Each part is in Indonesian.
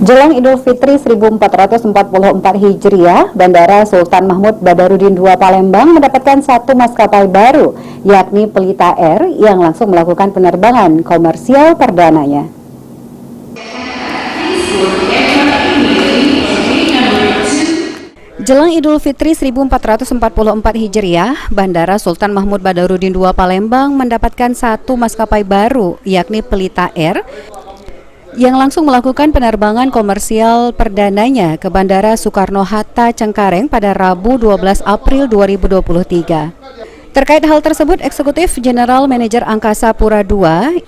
Jelang Idul Fitri 1444 Hijriah, Bandara Sultan Mahmud Badarudin II Palembang mendapatkan satu maskapai baru, yakni Pelita Air yang langsung melakukan penerbangan komersial perdananya. Jelang Idul Fitri 1444 Hijriah, Bandara Sultan Mahmud Badarudin II Palembang mendapatkan satu maskapai baru, yakni Pelita Air, yang langsung melakukan penerbangan komersial perdananya ke Bandara Soekarno-Hatta Cengkareng pada Rabu 12 April 2023. Terkait hal tersebut, Eksekutif General Manager Angkasa Pura II,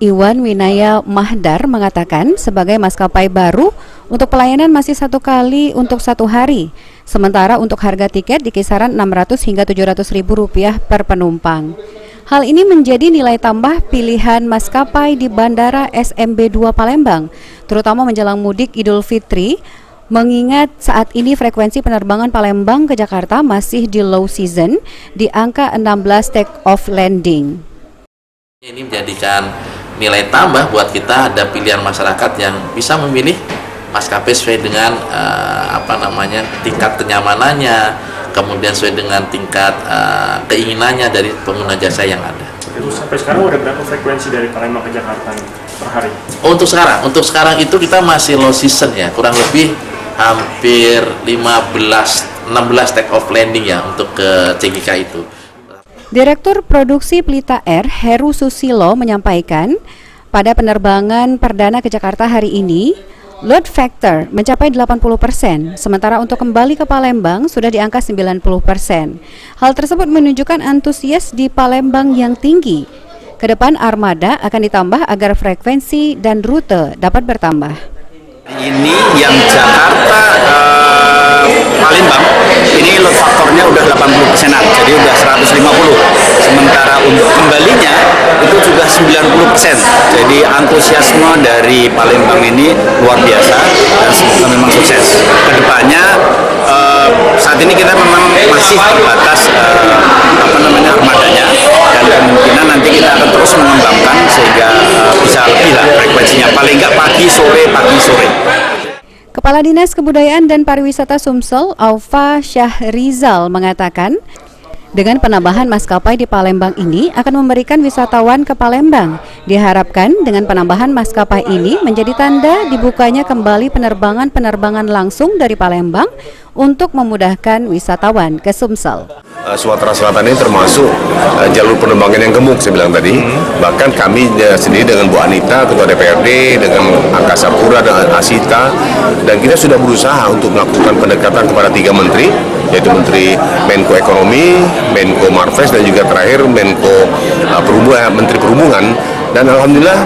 Iwan Winaya Mahdar mengatakan sebagai maskapai baru untuk pelayanan masih satu kali untuk satu hari, sementara untuk harga tiket di kisaran 600 hingga 700 ribu rupiah per penumpang. Hal ini menjadi nilai tambah pilihan maskapai di Bandara SMB 2 Palembang, terutama menjelang mudik Idul Fitri, mengingat saat ini frekuensi penerbangan Palembang ke Jakarta masih di low season di angka 16 take off landing. Ini menjadikan nilai tambah buat kita, ada pilihan masyarakat yang bisa memilih maskapai sesuai dengan tingkat kenyamanannya, kemudian sesuai dengan tingkat keinginannya dari pengguna jasa yang ada. Sampai sekarang udah berapa frekuensi dari Palembang ke Jakarta per hari? Untuk sekarang itu kita masih low season ya, kurang lebih hampir 16 take off landing ya untuk ke CGK itu. Direktur Produksi Pelita Air, Heru Susilo menyampaikan, pada penerbangan perdana ke Jakarta hari ini, load factor mencapai 80%, sementara untuk kembali ke Palembang sudah di angka 90%. Hal tersebut menunjukkan antusias di Palembang yang tinggi. Kedepan armada akan ditambah agar frekuensi dan rute dapat bertambah. Ini yang Jakarta Palembang, ini load faktornya udah 80%-an, jadi udah 150. Sementara untuk kembalinya itu sudah 90%. Jadi antusiasme dari Palembang ini luar biasa dan semoga memang sukses. Kedepannya saat ini kita memang masih terbatas armadanya, dan kemungkinan nanti kita akan terus mengembangkan sehingga bisa lebih lah frekuensinya, paling nggak pagi sore. Kepala Dinas Kebudayaan dan Pariwisata Sumsel, Aufa Syahrizal mengatakan, dengan penambahan maskapai di Palembang ini akan memberikan wisatawan ke Palembang. Diharapkan dengan penambahan maskapai ini menjadi tanda dibukanya kembali penerbangan langsung dari Palembang untuk memudahkan wisatawan ke Sumsel. Sumatera Selatan ini termasuk jalur penerbangan yang gemuk, saya bilang tadi. Bahkan kami sendiri dengan Bu Anita, Ketua DPRD, dengan Angkasa Pura dan Asita, dan kita sudah berusaha untuk melakukan pendekatan kepada 3 menteri, yaitu Menteri Menko Ekonomi, Menko Marves, dan juga terakhir Menko Menteri Perhubungan. Dan alhamdulillah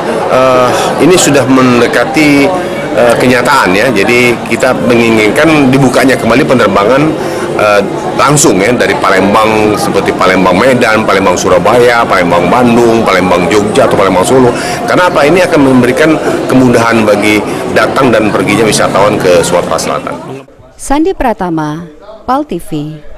ini sudah mendekati kenyataan ya. Jadi kita menginginkan dibukanya kembali penerbangan langsung ya, dari Palembang, seperti Palembang Medan, Palembang Surabaya, Palembang Bandung, Palembang Jogja atau Palembang Solo. Karena apa? Ini akan memberikan kemudahan bagi datang dan perginya wisatawan ke Sumatera Selatan. Sandi Pratama, PAL TV.